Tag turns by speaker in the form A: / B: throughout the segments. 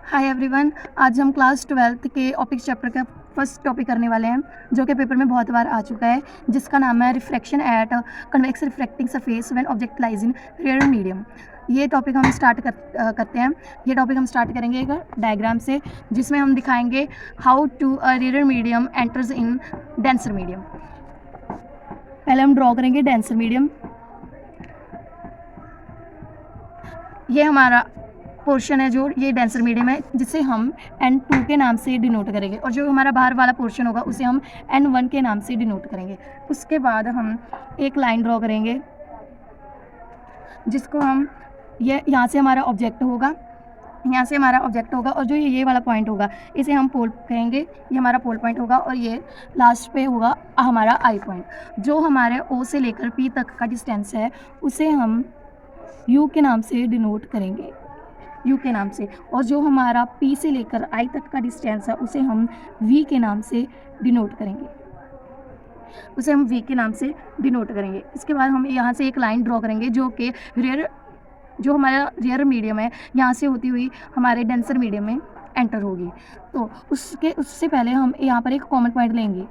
A: Hi everyone, आज हम class 12th के ऑप्टिक्स चैप्टर का फर्स्ट टॉपिक करने वाले हैं जो कि पेपर में बहुत बार आ चुका है, जिसका नाम है refraction at convex refracting surface when object lies in rare medium. ये टॉपिक हम स्टार्ट करते हैं। ये टॉपिक हम स्टार्ट करेंगे एक डायग्राम से, जिसमें हम दिखाएंगे how to a rare medium enters in denser medium. पहले हम ड्रॉ करेंगे डेंसर मीडियम। ये हमारा पोर्शन है जो ये डेंसर मीडियम है, जिसे हम N2 के नाम से डिनोट करेंगे, और जो हमारा बाहर वाला पोर्शन होगा उसे हम N1 के नाम से डिनोट करेंगे। उसके बाद हम एक लाइन ड्रॉ करेंगे जिसको हम यहाँ से हमारा ऑब्जेक्ट होगा, यहाँ से हमारा ऑब्जेक्ट होगा, और जो ये वाला पॉइंट होगा इसे हम पोल कहेंगे। ये हमारा पोल पॉइंट होगा, और ये लास्ट पे होगा हमारा आई पॉइंट। जो हमारे O से लेकर P तक का डिस्टेंस है उसे हम U के नाम से डिनोट करेंगे, U के नाम से। और जो हमारा P से लेकर I तक का डिस्टेंस है उसे हम V के नाम से डिनोट करेंगे, उसे हम V के नाम से डिनोट करेंगे। इसके बाद हम यहाँ से एक लाइन ड्रॉ करेंगे जो हमारा रेयर मीडियम है, यहाँ से होती हुई हमारे डेंसर मीडियम में एंटर होगी। तो उससे पहले हम यहाँ पर एक कॉमन पॉइंट लेंगे।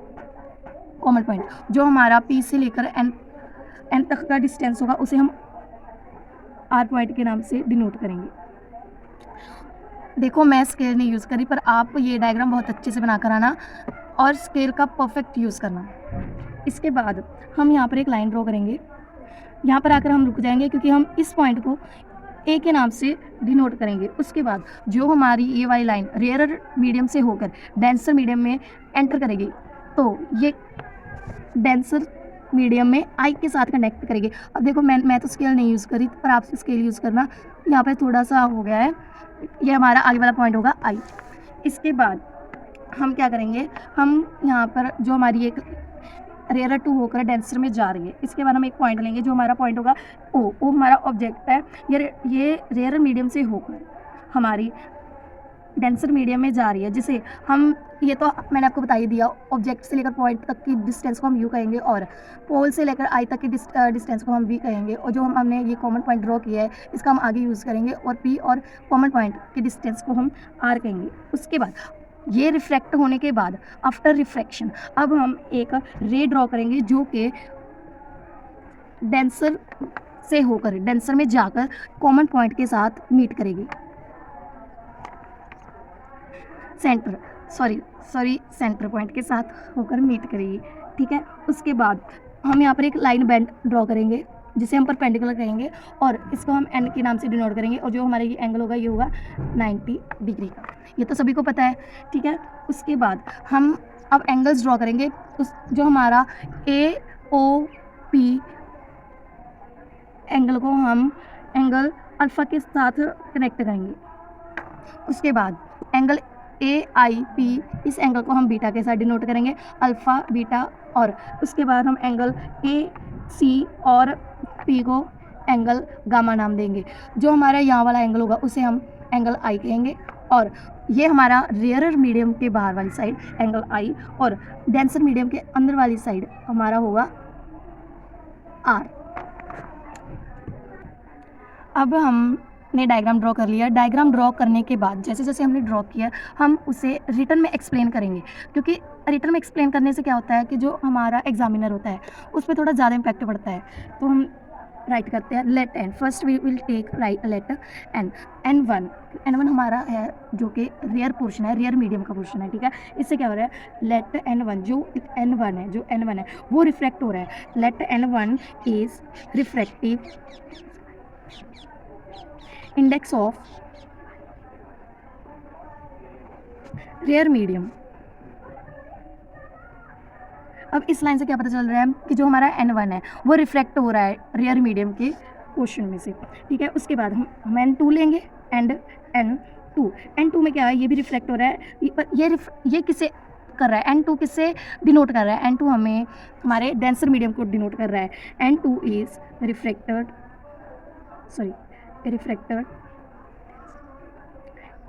A: कॉमन पॉइंट जो हमारा P से लेकर N तक का डिस्टेंस होगा उसे हम R पॉइंट के नाम से डिनोट करेंगे। देखो, मैं स्केल नहीं यूज़ करी, पर आप ये डायग्राम बहुत अच्छे से बनाकर आना और स्केल का परफेक्ट यूज़ करना। इसके बाद हम यहाँ पर एक लाइन ड्रॉ करेंगे। यहाँ पर आकर हम रुक जाएंगे क्योंकि हम इस पॉइंट को A के नाम से डिनोट करेंगे। उसके बाद जो हमारी ये वाली लाइन रेयर मीडियम से होकर डेंसर मीडियम में एंटर करेगी, तो ये डेंसर मीडियम में आई के साथ कनेक्ट करेंगे। अब देखो, मैं तो स्केल नहीं यूज़ करी, पर आप स्केल यूज़ करना। यहाँ पे थोड़ा सा हो गया है, ये हमारा आगे वाला पॉइंट होगा आई। इसके बाद हम क्या करेंगे, हम यहाँ पर जो हमारी एक रेयर टू होकर डेंसर में जा रही है, इसके बाद हम एक पॉइंट लेंगे जो हमारा पॉइंट होगा ओ हमारा ऑब्जेक्ट है। ये रेयर मीडियम से होकर हमारी डेंसर मीडियम में जा रही है, जिसे हम, ये तो मैंने आपको बता ही दिया, ऑब्जेक्ट से लेकर पॉइंट तक की डिस्टेंस को हम यू कहेंगे, और पोल से लेकर आई तक की डिस्टेंस को हम वी कहेंगे। और जो हमने ये कॉमन पॉइंट ड्रॉ किया है इसका हम आगे यूज़ करेंगे, और पी और कॉमन पॉइंट की डिस्टेंस को हम आर कहेंगे। उसके बाद ये रिफ्रैक्ट होने के बाद आफ्टर रिफ्रैक्शन अब हम एक रे ड्रॉ करेंगे जो कि डेंसर से होकर डेंसर में जाकर कॉमन पॉइंट के साथ मीट करेगी, सेंटर पॉइंट के साथ होकर मीट करेगी। ठीक है। उसके बाद हम यहाँ पर एक लाइन बैंड ड्रॉ करेंगे जिसे हम परपेंडिकुलर कहेंगे, और इसको हम एन के नाम से डिनोट करेंगे, और जो हमारा ये एंगल होगा ये होगा 90 डिग्री का। ये तो सभी को पता है। ठीक है। उसके बाद हम अब एंगल्स ड्रॉ करेंगे। जो हमारा AOP एंगल को हम एंगल अल्फ़ा के साथ कनेक्ट करेंगे। उसके बाद एंगल AIP, इस एंगल को हम बीटा के साथ डिनोट करेंगे, अल्फ़ा बीटा। और उसके बाद हम एंगल AC और P को एंगल गामा नाम देंगे। जो हमारा यहाँ वाला एंगल होगा उसे हम एंगल I कहेंगे, और ये हमारा रेयर मीडियम के बाहर वाली साइड एंगल I, और डेंसर मीडियम के अंदर वाली साइड हमारा होगा R। अब हमने डायग्राम ड्रॉ कर लिया। डायग्राम ड्रॉ करने के बाद जैसे जैसे हमने ड्रॉ किया हम उसे रिटन में एक्सप्लेन करेंगे, क्योंकि रिटन में एक्सप्लेन करने से क्या होता है कि जो हमारा एग्जामिनर होता है उस पर थोड़ा ज़्यादा इम्पैक्ट पड़ता है। तो हम राइट करते हैं let N, first we will take right let N, N1 हमारा है जो कि रेयर पोर्शन है, रेयर मीडियम का पोर्शन है। ठीक है। इससे क्या हो रहा है, लेट N1 जो N1 है वो रिफ्रैक्ट हो रहा है। Let N1 is refractive index of rare medium. अब इस लाइन से क्या पता चल रहा है कि जो हमारा N1 है वो रिफ्रैक्ट हो रहा है रेयर मीडियम के पोर्शन में से। ठीक है। उसके बाद हम N2 लेंगे एंड N2 में क्या है, ये भी रिफ्रैक्ट हो रहा है। ये किसे कर रहा है, N2 किससे डिनोट कर रहा है, N2 हमें हमारे डेंसर मीडियम को डिनोट कर रहा है। N2 is refracted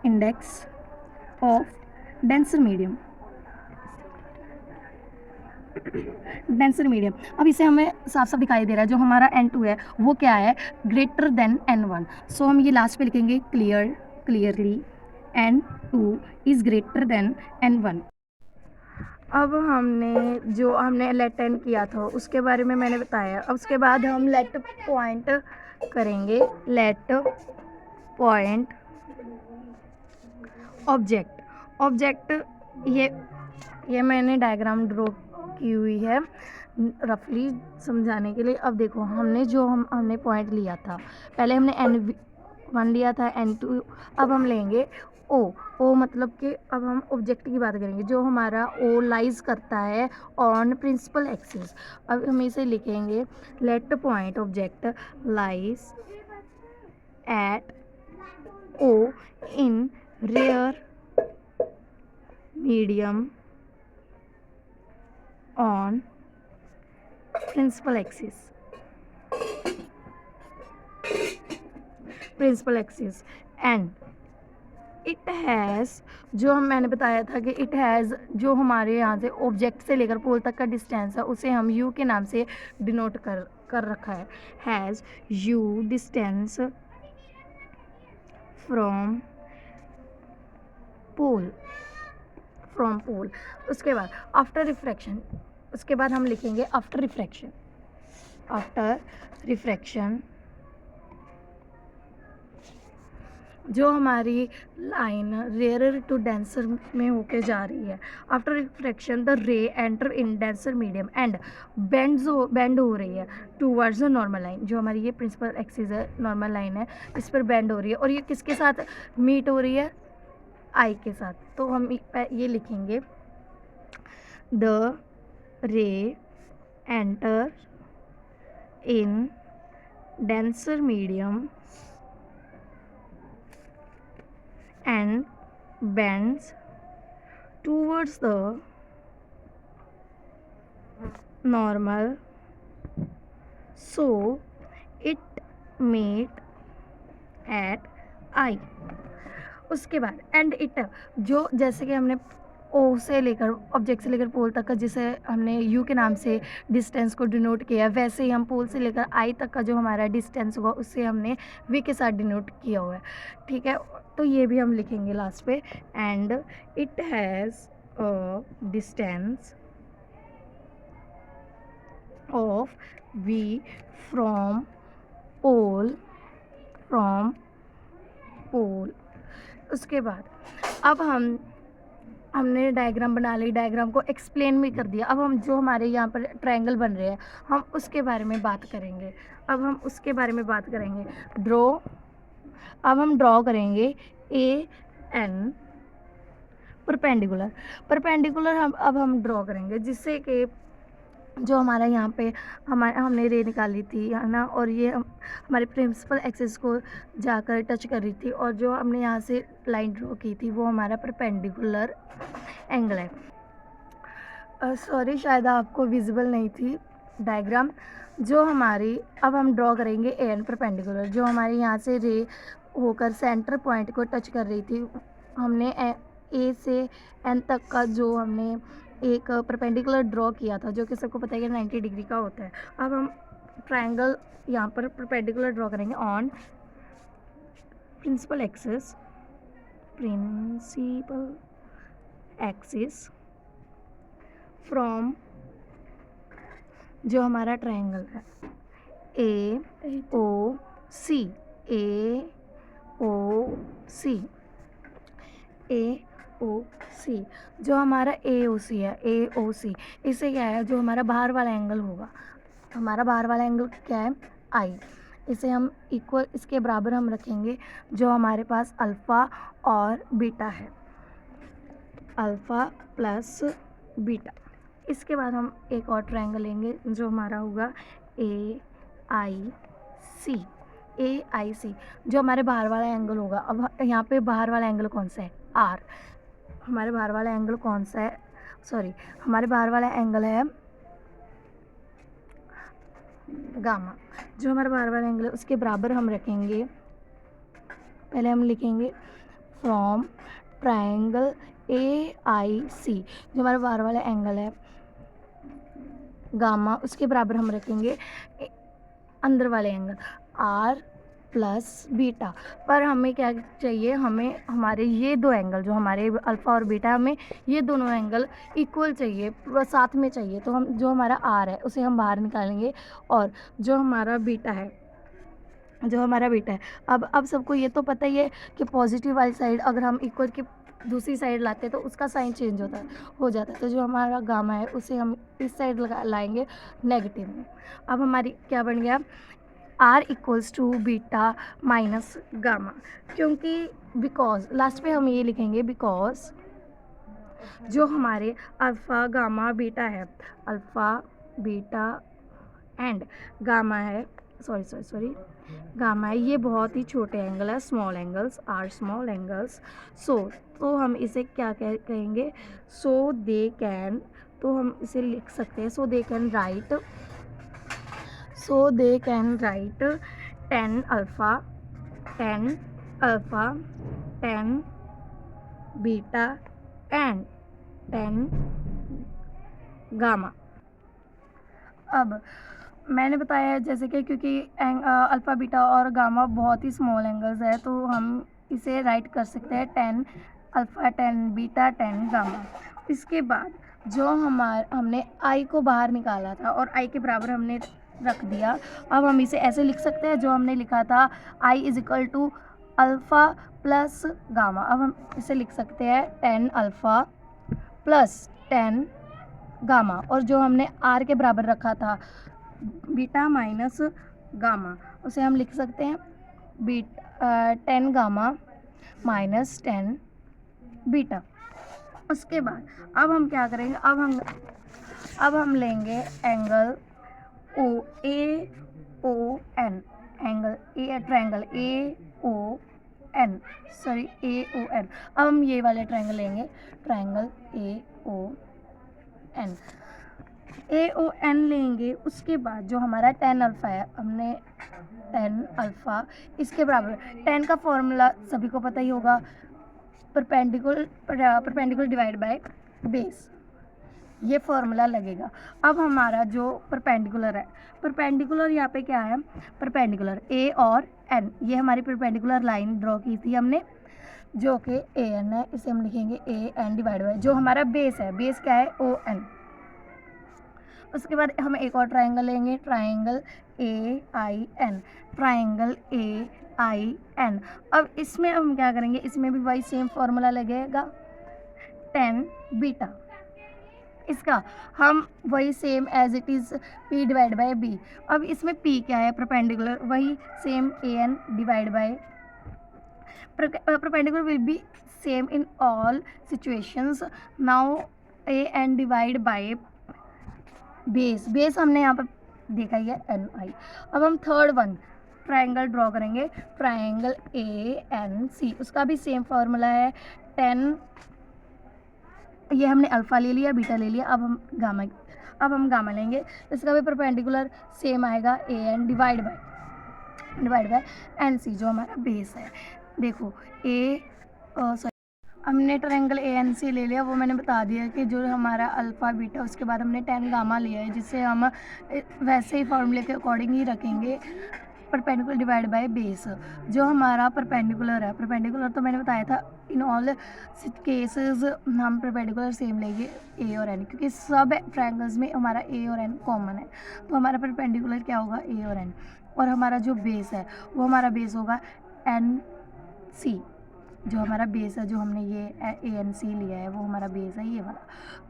A: index of denser medium. अब इसे हमें साफ साफ दिखाई दे रहा है, जो हमारा N2 है वो क्या है, ग्रेटर देन N1। सो हम ये लास्ट पे लिखेंगे clearly N2 is greater than N1। अब हमने लेट एन किया था उसके बारे में मैंने बताया। अब उसके बाद हम लेट पॉइंट करेंगे। लेट पॉइंट ऑब्जेक्ट ये मैंने डायग्राम ड्रॉ की हुई है रफली समझाने के लिए। अब देखो हमने पॉइंट लिया था, पहले हमने N1 लिया था, N2। अब हम लेंगे ओ मतलब कि अब हम ऑब्जेक्ट की बात करेंगे जो हमारा ओ लाइज करता है ऑन प्रिंसिपल एक्सिस। अब हम इसे लिखेंगे let point object lies at O in rare medium on principal axis and it has, मैंने बताया था कि it has जो हमारे यहाँ से ऑब्जेक्ट से लेकर पोल तक का डिस्टेंस है उसे हम u के नाम से डिनोट कर रखा है। Has u distance from pole. उसके बाद आफ्टर रिफ्रैक्शन, उसके बाद हम लिखेंगे आफ्टर रिफ्रैक्शन जो हमारी लाइन रेयर टू डेंसर में होके जा रही है। आफ्टर रिफ्रैक्शन द रे enter in denser medium and bend हो रही है टूवर्ड्स द नॉर्मल लाइन। जो हमारी ये प्रिंसिपल एक्सिस है, नॉर्मल लाइन है, इस पर बेंड हो रही है और ये किसके साथ मीट हो रही है? आई के साथ। तो हम ये लिखेंगे द रे enter in denser medium and bends towards the normal, so it meet at I। उसके बाद एंड इट जो जैसे कि हमने ओ से लेकर ऑब्जेक्ट से लेकर पोल तक का जिसे हमने यू के नाम से डिस्टेंस को डिनोट किया, वैसे ही हम पोल से लेकर आई तक का जो हमारा डिस्टेंस होगा उससे हमने वी के साथ डिनोट किया हुआ है। ठीक है, तो ये भी हम लिखेंगे लास्ट पे। And it has a distance of v from pole उसके बाद अब हमने डायग्राम बना ली, डायग्राम को एक्सप्लेन भी कर दिया। अब हम जो हमारे यहाँ पर ट्रायंगल बन रहे हैं हम उसके बारे में बात करेंगे। अब हम ड्रॉ करेंगे ए एन परपेंडिकुलर हम ड्रॉ करेंगे जिससे कि जो हमारा यहाँ पे हमने रे निकाली थी है ना, और ये हमारे प्रिंसिपल एक्सिस को जाकर टच कर रही थी और जो हमने यहाँ से लाइन ड्रॉ की थी वो हमारा परपेंडिकुलर एंगल है। सॉरी, शायद आपको विजिबल नहीं थी डायग्राम। जो हमारी अब हम ड्रॉ करेंगे ए एन परपेंडिकुलर जो हमारे यहाँ से रे होकर सेंटर पॉइंट को टच कर रही थी। हमने ए से एन तक का जो हमने एक परपेंडिकुलर ड्रॉ किया था जो कि सबको पता है कि 90 डिग्री का होता है। अब हम ट्रायंगल यहाँ पर परपेंडिकुलर ड्रॉ करेंगे ऑन प्रिंसिपल एक्सिस फ्रॉम जो हमारा ट्रायंगल है ए ओ सी जो हमारा ए ओ सी इससे क्या है, जो हमारा बाहर वाला एंगल होगा, हमारा बाहर वाला एंगल क्या है? आई। इसे हम इक्वल इसके बराबर हम रखेंगे जो हमारे पास अल्फ़ा और बीटा है, अल्फ़ा प्लस बीटा। इसके बाद हम एक और ट्रायंगल लेंगे जो हमारा होगा ए आई सी जो हमारे बाहर वाला एंगल होगा। अब यहाँ पे बाहर वाला एंगल कौन सा है? आर। हमारे बाहर वाला एंगल कौन सा है? हमारे बाहर वाला एंगल है गामा। जो हमारा बाहर वाला एंगल है उसके बराबर हम रखेंगे, पहले हम लिखेंगे फ्रॉम ट्रायंगल ए आई सी जो हमारा बाहर वाला एंगल है गामा, उसके बराबर हम रखेंगे अंदर वाले एंगल आर प्लस बीटा। पर हमें क्या चाहिए, हमें हमारे ये दो एंगल जो हमारे अल्फ़ा और बीटा, हमें ये दोनों एंगल इक्वल चाहिए, साथ में चाहिए। तो हम जो हमारा आर है उसे हम बाहर निकालेंगे, और जो हमारा बीटा है अब सबको ये तो पता ही है कि पॉजिटिव वाली साइड अगर हम इक्वल की दूसरी साइड लाते हैं तो उसका साइन चेंज हो जाता है। तो जो हमारा गामा है उसे हम इस साइड लाएंगे नेगेटिव में। अब हमारी क्या बन गया, r equals to beta minus gamma, क्योंकि बिकॉज लास्ट पे हम ये लिखेंगे बिकॉज जो हमारे अल्फ़ा गामा बीटा है, अल्फ़ा बीटा एंड गामा है, सॉरी गामा है, ये बहुत ही छोटे एंगल है, small angles are small angles. तो हम इसे क्या कहेंगे, सो दे कैन, तो हम इसे लिख सकते हैं so they can write 10 alpha 10 beta and 10 gamma. अब मैंने बताया है जैसे कि क्योंकि अल्फ़ा बीटा और गामा बहुत ही स्मॉल एंगल्स है, तो हम इसे राइट कर सकते हैं 10 अल्फ़ा 10 बीटा 10 गामा। इसके बाद जो हमने आई को बाहर निकाला था और आई के बराबर हमने रख दिया, अब हम इसे ऐसे लिख सकते हैं जो हमने लिखा था I is equal to alpha plus gamma. अब हम इसे लिख सकते हैं 10 अल्फ़ा प्लस 10 गामा, और जो हमने आर के बराबर रखा था बीटा माइनस गामा, उसे हम लिख सकते हैं 10 गामा माइनस 10 बीटा। उसके बाद अब हम क्या करेंगे, अब हम लेंगे एंगल AON, ट्रायंगल AON। अब हम ये वाले ट्रायंगल लेंगे, ट्रायंगल AON लेंगे। उसके बाद जो हमारा 10 अल्फ़ा है, हमने 10 अल्फ़ा इसके बराबर, 10 का फॉर्मूला सभी को पता ही होगा, परपेंडिकुलर डिवाइड बाय बेस, ये फॉर्मूला लगेगा। अब हमारा जो परपेंडिकुलर यहाँ पे क्या है, परपेंडिकुलर A और N, ये हमारी परपेंडिकुलर लाइन ड्रॉ की थी हमने, जो कि AN है, इसे हम लिखेंगे AN डिवाइड बाय जो हमारा बेस है, बेस क्या है ON। उसके बाद हम एक और ट्रायंगल लेंगे, ट्रायंगल AIN। अब इसमें हम क्या करेंगे, इसमें भी वही सेम फॉर्मूला लगेगा 10 बीटा, इसका हम वही same as it is P divide by B। अब इसमें P क्या है, परपेंडिकुलर, वही same AN divide by, perpendicular will be same in all situations। now AN divide by base हमने यहाँ पर देखा ही है NI। अब हम थर्ड वन ट्रायंगल ड्रॉ करेंगे, ट्रायंगल ANC, उसका भी सेम फार्मूला है 10, ये हमने अल्फ़ा ले लिया, बीटा ले लिया, अब हम गामा लेंगे, इसका भी परपेंडिकुलर सेम आएगा AN डिवाइड बाय NC जो हमारा बेस है। देखो हमने ट्रायंगल ANC ले लिया, वो मैंने बता दिया कि जो हमारा अल्फ़ा बीटा, उसके बाद हमने 10 गामा लिया है, जिससे हम वैसे ही फॉर्मूले के अकॉर्डिंग ही रखेंगे परपेंडिकुलर डिवाइड बाय बेस। जो हमारा परपेंडिकुलर तो मैंने बताया था इन ऑल केसेस हम परपेंडिकुलर सेम लेंगे A और N, क्योंकि सब ट्रायंगल्स में हमारा A और N कॉमन है, तो हमारा परपेंडिकुलर क्या होगा A और N, और हमारा जो बेस है वो हमारा बेस होगा NC, जो हमारा बेस है, जो हमने ये ANC लिया है वो हमारा बेस है ये वाला।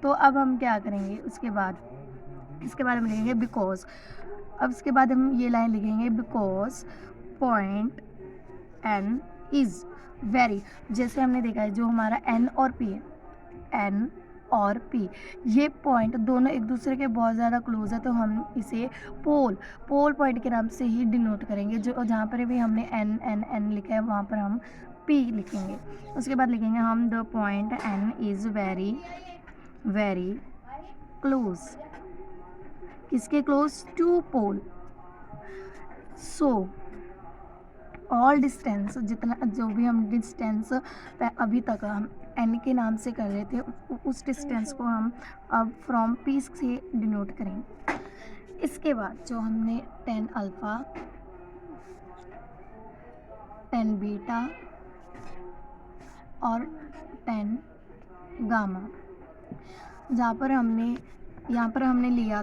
A: तो अब हम क्या करेंगे, इसके बाद हम लिखेंगे बिकॉज, अब इसके बाद हम ये लाइन लिखेंगे because point N is very, जैसे हमने देखा है जो हमारा N और P है, N और P ये पॉइंट दोनों एक दूसरे के बहुत ज़्यादा क्लोज है, तो हम इसे पोल पॉइंट के नाम से ही डिनोट करेंगे। जो जहाँ पर भी हमने N लिखा है वहाँ पर हम P लिखेंगे। उसके बाद लिखेंगे हम the point N is very very close, किसके close, to pole. So all distance, जितना जो भी हम डिस्टेंस अभी तक हम N के नाम से कर रहे थे, उस डिस्टेंस को हम अब फ्रॉम P से डिनोट करेंगे। इसके बाद जो हमने 10 अल्फ़ा 10 बीटा और 10 गामा। यहाँ पर हमने लिया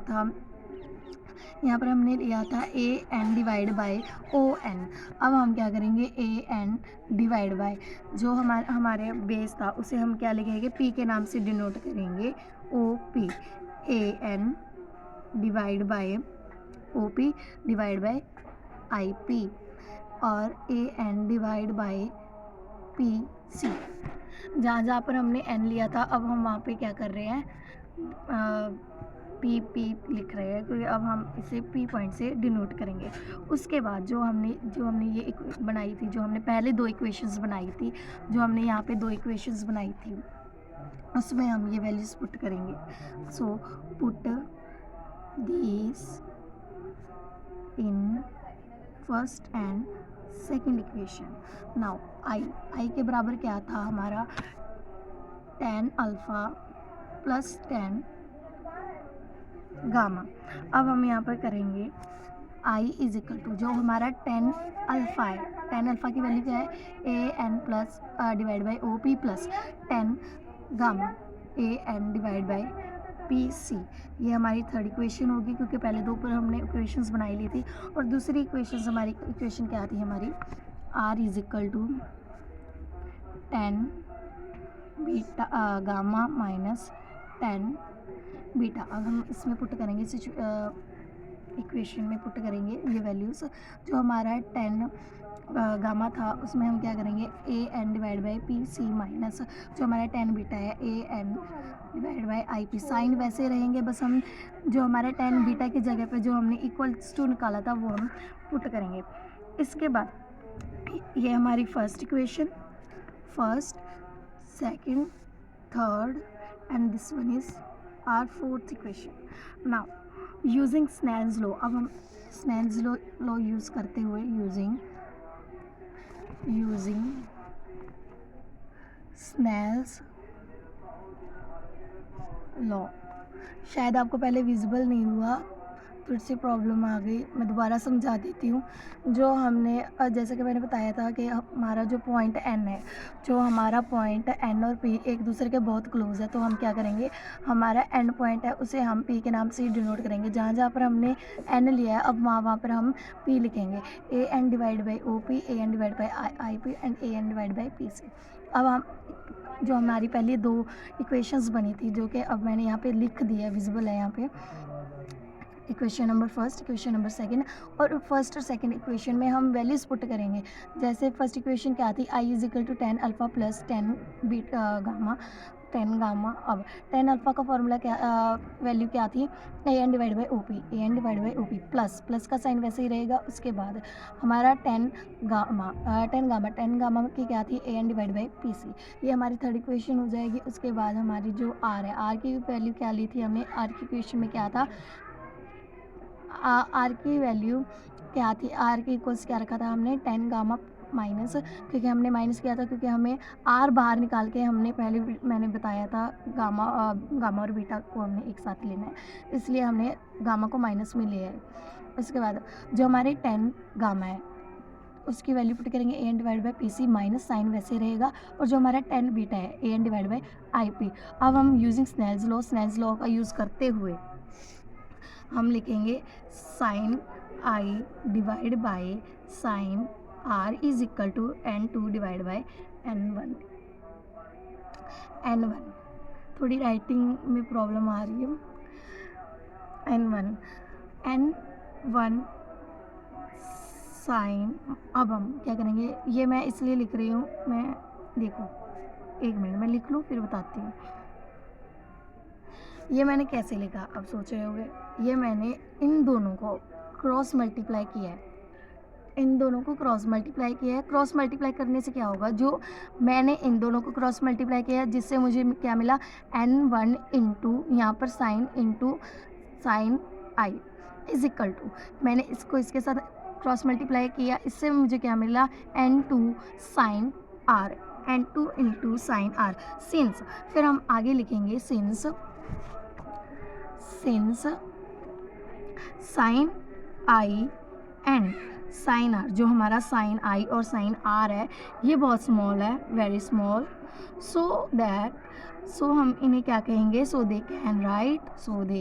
A: था A N divide by O N. अब हम क्या करेंगे, ए एन डिवाइड बाय जो हमारे बेस था उसे हम क्या लिखेंगे, पी के नाम से डिनोट करेंगे, O P. A N divide by O P divide by I P और A N divide by P C. जहाँ पर हमने एन लिया था अब हम वहाँ पे क्या कर रहे हैं, पी लिख रहे हैं, क्योंकि अब हम इसे पी पॉइंट से डिनोट करेंगे। उसके बाद जो हमने ये बनाई थी, जो हमने पहले 2 इक्वेशंस बनाई थी, उसमें हम ये वैल्यूज पुट करेंगे। So put these in first and second equation. Now I के बराबर क्या था हमारा, 10 अल्फ़ा प्लस 10 गामा। अब हम यहाँ पर करेंगे आई इज इक्वल टू जो हमारा 10 अल्फ़ा है, 10 अल्फ़ा की वैल्यू क्या है, A N plus divide by O P plus 10 gamma, A N divide by P C. ये हमारी थर्ड इक्वेशन होगी, क्योंकि पहले 2 पर हमने इक्वेशंस बनाई ली थी। और दूसरी इक्वेशन क्या आती है हमारी, r is equal to 10 beta gamma minus 10 beta. अब हम इसमें पुट करेंगे, इक्वेशन में पुट करेंगे ये वैल्यूज़। जो हमारा 10 गामा था उसमें हम क्या करेंगे, A N divide by P C minus जो हमारा 10 बीटा है, A N divide by I P. Sign वैसे रहेंगे, बस हम जो हमारे 10 बीटा की जगह पे जो हमने इक्वल्स टू निकाला था वो हम पुट करेंगे। इसके बाद ये हमारी first equation, first, second, third and this one is r fourth equation. Now using Snell's law, अब हम स्नेल्स लॉ यूज़ करते हुए यूजिंग स्नेल्स लॉ, शायद आपको पहले विजिबल नहीं हुआ, फिर से प्रॉब्लम आ गई, मैं दोबारा समझा देती हूँ। जो हमने जैसे कि मैंने बताया था कि हमारा जो पॉइंट एन है, जो हमारा पॉइंट एन और पी एक दूसरे के बहुत क्लोज है, तो हम क्या करेंगे, हमारा एंड पॉइंट है उसे हम पी के नाम से डिनोट करेंगे। जहाँ पर हमने एन लिया है अब वहाँ पर हम पी लिखेंगे, A N divide by O P, A N divide by I P and A N divide by P C. अब हम जो हमारी पहली 2 इक्वेशंस बनी थी, जो कि अब मैंने यहाँ पे लिख दिया, विजिबल है यहाँ पे, equation number first, equation number second. और फर्स्ट और सेकंड इक्वेशन में हम वैल्यूज़ पुट करेंगे। जैसे फर्स्ट इक्वेशन क्या थी, I is equal to 10 alpha plus 10 gamma, 10 gamma. अब 10 अल्फ़ा का फॉर्मूला क्या, वैल्यू क्या थी, A N divide by O P, A N divide by O P plus का साइन वैसे ही रहेगा। उसके बाद हमारा 10 गामा की क्या थी, A N divide by P C. ये हमारी थर्ड इक्वेशन हो जाएगी। उसके बाद हमारी जो आर है, आर की वैल्यू क्या ली थी हमने, आर की इक्वेशन में क्या था, आर की वैल्यू क्या थी, आर की इक्वल्स क्या रखा था हमने, 10 गामा माइनस, क्योंकि हमने माइनस किया था क्योंकि हमें आर बाहर निकाल के हमने पहले मैंने बताया था गामा और बीटा को हमने एक साथ लेना है, इसलिए हमने गामा को माइनस में लिया है। उसके बाद जो हमारे 10 गामा है उसकी वैल्यू पुट करेंगे, A N divide by P C minus sign वैसे रहेगा। और जो हमारा 10 बीटा है, A N divide by I P. अब हम यूजिंग स्नेल्स लॉ का यूज़ करते हुए हम लिखेंगे sine I divide by sine R is equal to n2 divide by n1। थोड़ी राइटिंग में प्रॉब्लम आ रही है। n1 sign. अब हम क्या करेंगे, ये मैं इसलिए लिख रही हूँ, मैं देखो 1 मिनट मैं लिख लूँ फिर बताती हूँ। ये मैंने कैसे लिखा, अब सोच रहे होंगे, ये मैंने इन दोनों को क्रॉस मल्टीप्लाई किया है, क्रॉस मल्टीप्लाई करने से क्या होगा, जो मैंने इन दोनों को क्रॉस मल्टीप्लाई किया है जिससे मुझे क्या मिला, n1 इंटू यहाँ पर sine into sine i is equal to, मैंने इसको इसके साथ क्रॉस मल्टीप्लाई किया, इससे मुझे क्या मिला, n2 sine r, n2 into sine r. Since, फिर हम आगे लिखेंगे since sine i and sine r, जो हमारा साइन आई और साइन आर है ये बहुत स्मॉल है, वेरी स्मॉल, सो हम इन्हें क्या कहेंगे, so they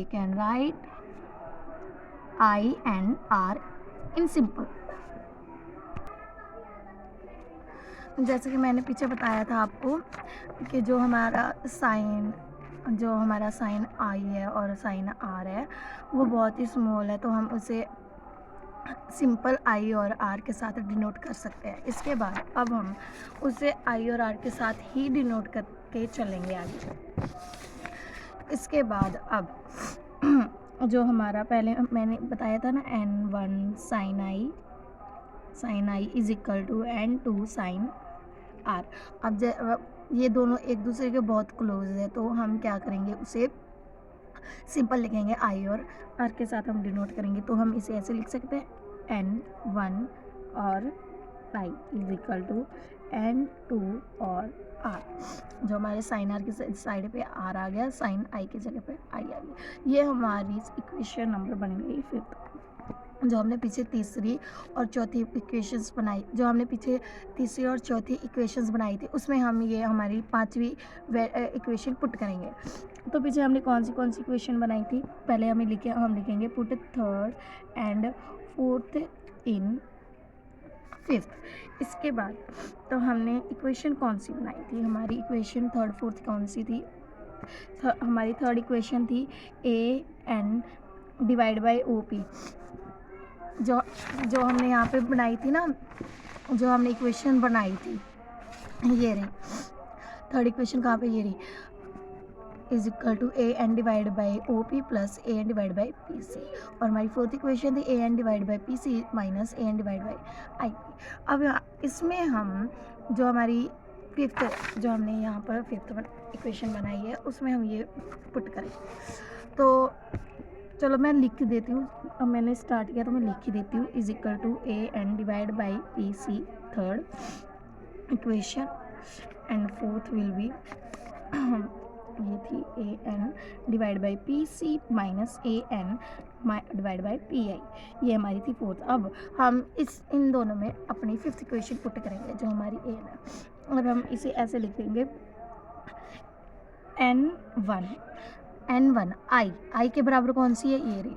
A: can write I and R in simple. जैसे कि मैंने पीछे बताया था आपको कि जो हमारा साइन आई है और साइन आर है वो बहुत ही स्मॉल है, तो हम उसे सिंपल आई और आर के साथ डिनोट कर सकते हैं। इसके बाद अब हम उसे आई और आर के साथ ही डिनोट करके चलेंगे आगे। इसके बाद अब जो हमारा पहले मैंने बताया था ना n1 sine i is equal to n2 sine r. अब ये दोनों एक दूसरे के बहुत क्लोज है, तो हम क्या करेंगे, उसे सिंपल लिखेंगे, आई और आर के साथ हम डिनोट करेंगे। तो हम इसे ऐसे लिख सकते हैं n1 और आई इज इक्वल टू n2 और आर। जो हमारे साइन आर की साइड पे आर आ गया, साइन आई की जगह पे आई आ गया। ये हमारी इक्वेशन नंबर बन गई फिफ्थ। जो हमने पीछे तीसरी और चौथी इक्वेशंस बनाई थी उसमें हम ये हमारी पांचवी इक्वेशन पुट करेंगे। तो पीछे हमने कौन सी इक्वेशन बनाई थी, पहले हम लिखेंगे put third and fourth in fifth. इसके बाद तो हमने इक्वेशन कौन सी बनाई थी, हमारी इक्वेशन थर्ड फोर्थ कौन सी थी, हमारी थर्ड इक्वेशन थी an डिवाइड बाई OP। जो हमने यहाँ पे बनाई थी ना, जो हमने इक्वेशन बनाई थी ये रही थर्ड इक्वेशन, कहाँ पे, ये रही, is equal to an divide by OP plus an divide by PC। और हमारी फोर्थ इक्वेशन थी an divide by PC minus an divide by IP। अब इसमें हम जो हमारी फिफ्थ, जो हमने यहाँ पर फिफ्थ इक्वेशन बनाई है उसमें हम ये पुट करें। तो चलो मैं लिख देती हूँ, अब मैंने स्टार्ट किया तो मैं लिख ही देती हूँ, is equal to an divide by PC third equation and fourth will be ये थी an divide by PC minus an divide by PI। ये हमारी थी फोर्थ। अब हम इन दोनों में अपनी फिफ्थ इक्वेशन पुट करेंगे जो हमारी an है, और हम इसे ऐसे लिख देंगे n1 आई के बराबर कौन सी है, ये रही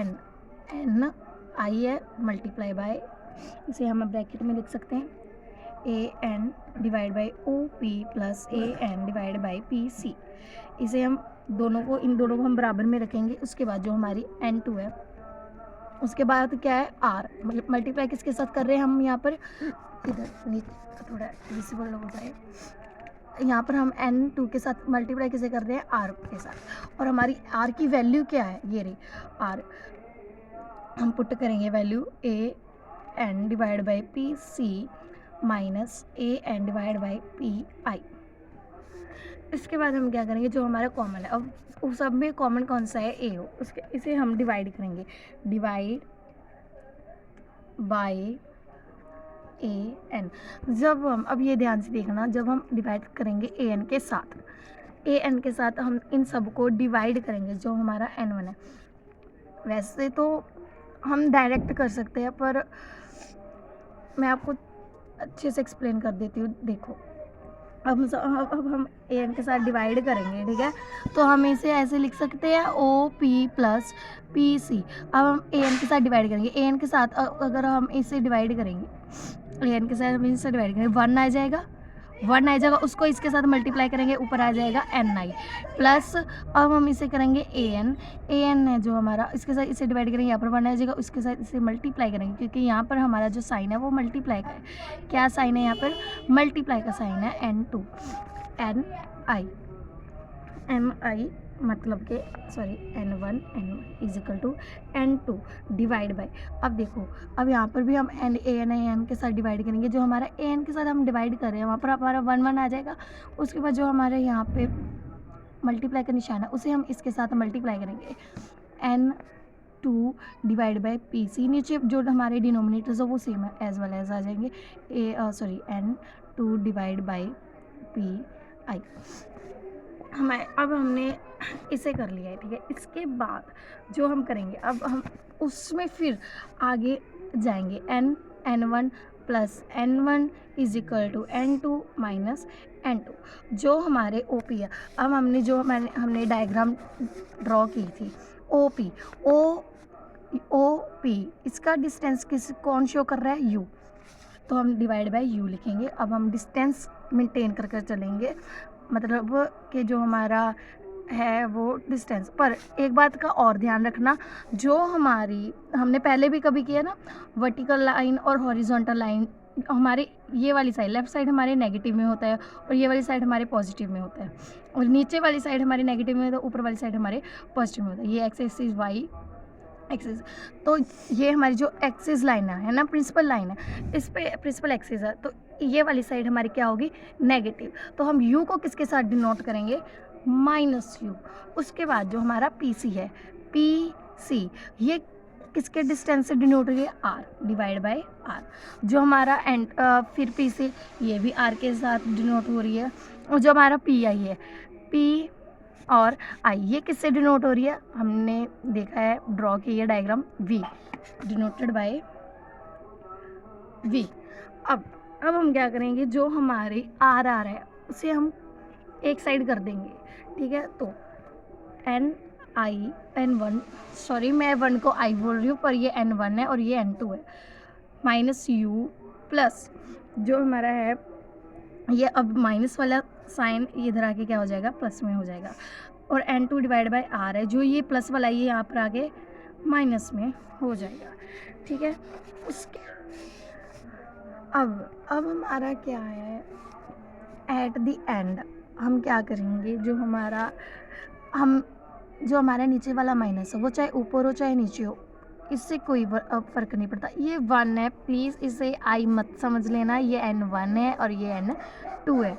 A: n आई है मल्टीप्लाई बाय, इसे हम ब्रैकेट में लिख सकते हैं an divide by OP plus an divide by PC। इसे हम इन दोनों को हम बराबर में रखेंगे। उसके बाद जो हमारी n2 है, उसके बाद क्या है r, मल्टीप्लाई किसके साथ कर रहे हैं हम यहाँ पर, इधर थोड़ा विजिबल हो जाए, यहाँ पर हम n2 के साथ मल्टीप्लाई किसे कर रहे हैं, r के साथ। और हमारी r की वैल्यू क्या है, ये रही r, हम पुट करेंगे value an divide by PC minus an divide by PI। इसके बाद हम क्या करेंगे, जो हमारा कॉमन है, अब उस सब में कॉमन कौन सा है, a हो, इसे हम डिवाइड करेंगे, डिवाइड बाई an। जब हम, अब ये ध्यान से देखना, जब हम डिवाइड करेंगे an के साथ हम इन सब को डिवाइड करेंगे, जो हमारा n1 है। वैसे तो हम डायरेक्ट कर सकते हैं, पर मैं आपको अच्छे से एक्सप्लेन कर देती हूँ। देखो अब हम an के साथ डिवाइड करेंगे, ठीक है, तो हम इसे ऐसे लिख सकते हैं OP प्लस PC। अब हम an के साथ डिवाइड करेंगे, an के साथ अगर हम इसे डिवाइड करेंगे, an के साथ हम इसे डिवाइड करेंगे, 1 आ जाएगा, उसको इसके साथ मल्टीप्लाई करेंगे, ऊपर आ जाएगा ni प्लस, अब हम इसे करेंगे an है जो हमारा, इसके साथ इसे डिवाइड करेंगे, यहाँ पर 1 आ जाएगा, उसके साथ इसे मल्टीप्लाई करेंगे, क्योंकि यहाँ पर हमारा जो साइन है वो मल्टीप्लाई का है। क्या साइन है यहाँ पर, मल्टीप्लाई का साइन है, ni मतलब के n1 is equal to n2 divide by. अब देखो, अब यहाँ पर भी हम an के साथ डिवाइड करेंगे, जो हमारा an के साथ हम डिवाइड कर रहे हैं वहाँ पर हमारा 1 आ जाएगा। उसके बाद जो हमारे यहाँ पे मल्टीप्लाई का निशान है उसे हम इसके साथ मल्टीप्लाई करेंगे, n2 डिवाइड बाई PC। नीचे जो हमारे डिनोमिनेटर्स है वो सेम है, एज वेल एज आ जाएंगे n2 डिवाइड बाई PI। अब हमने इसे कर लिया है, ठीक है। इसके बाद जो हम करेंगे, अब हम उसमें फिर आगे जाएंगे, n1 plus n1 is equal to n2 minus n2 जो हमारे OP है। अब हमने डायग्राम ड्रॉ की थी OP OP इसका डिस्टेंस कौन शो कर रहा है, u, तो हम डिवाइड बाय u लिखेंगे। अब हम डिस्टेंस मेंटेन कर चलेंगे, मतलब कि जो हमारा है वो डिस्टेंस पर। एक बात का और ध्यान रखना, जो हमने पहले भी कभी किया ना, वर्टिकल लाइन और हॉरिजॉन्टल लाइन हमारे ये वाली साइड लेफ्ट साइड हमारे नेगेटिव में होता है और ये वाली साइड हमारे पॉजिटिव में होता है, और नीचे वाली साइड हमारे नेगेटिव में होता है, ऊपर वाली साइड हमारे पॉजिटिव में होता है। ये एक्स एक्सिस, वाई एक्सिस, तो ये हमारी जो एक्सिस लाइन है ना, प्रिंसिपल लाइन है, इस पे प्रिंसिपल एक्सिस है, तो ये वाली साइड हमारी क्या होगी, नेगेटिव। तो हम u को किसके साथ डिनोट करेंगे, माइनस u। उसके बाद जो हमारा PC है, PC ये किसके डिस्टेंस से डिनोट हो रही है, r डिवाइड बाय r। जो हमारा फिर PC ये भी r के साथ डिनोट हो रही है। और जो हमारा PI है, P और I ये किससे डिनोट हो रही है, हमने देखा है ड्रॉ की है diagram, V denoted by V। अब हम क्या करेंगे, जो हमारी R है उसे हम एक साइड कर देंगे, ठीक है। तो n1, सॉरी मैं 1 को I बोल रही हूँ, पर ये n1 है और ये n2 है, माइनस u प्लस जो हमारा है ये, अब माइनस वाला साइन इधर आके क्या हो जाएगा, प्लस में हो जाएगा, और n2 डिवाइड बाय r है, जो ये प्लस वाला ये यहाँ पर आके माइनस में हो जाएगा, ठीक है। उसके अब हमारा क्या है, एट द एंड हम क्या करेंगे, जो हमारा नीचे वाला माइनस है वो चाहे ऊपर हो चाहे नीचे हो, इससे कोई फ़र्क नहीं पड़ता। ये 1 है, प्लीज़ इसे I मत समझ लेना, ये n1 है और ये n2 है,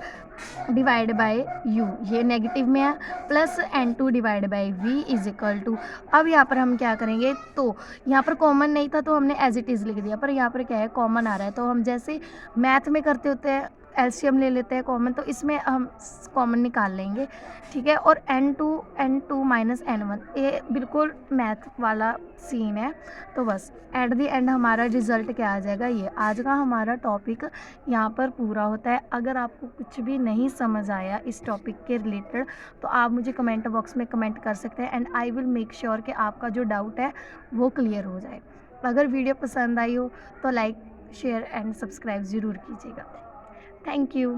A: डिवाइड बाय u ये नेगेटिव में है, plus n2 divide by v is equal to. अब यहाँ पर हम क्या करेंगे, तो यहाँ पर कॉमन नहीं था तो हमने एज इट इज़ लिख दिया, पर यहाँ पर क्या है कॉमन आ रहा है, तो हम जैसे मैथ में करते होते हैं एलसीएम ले लेते हैं कॉमन, तो इसमें हम कॉमन निकाल लेंगे, ठीक है। और n2 माइनस n1 ये बिल्कुल मैथ वाला सीन है। तो बस एट द एंड हमारा रिज़ल्ट क्या आ जाएगा, ये आज का हमारा टॉपिक यहाँ पर पूरा होता है। अगर आपको कुछ भी नहीं समझ आया इस टॉपिक के रिलेटेड तो आप मुझे कमेंट बॉक्स में कमेंट कर सकते हैं, and I will make sure कि आपका जो डाउट है वो क्लियर हो जाए। अगर वीडियो पसंद आई हो तो लाइक शेयर एंड सब्सक्राइब ज़रूर कीजिएगा। Thank you.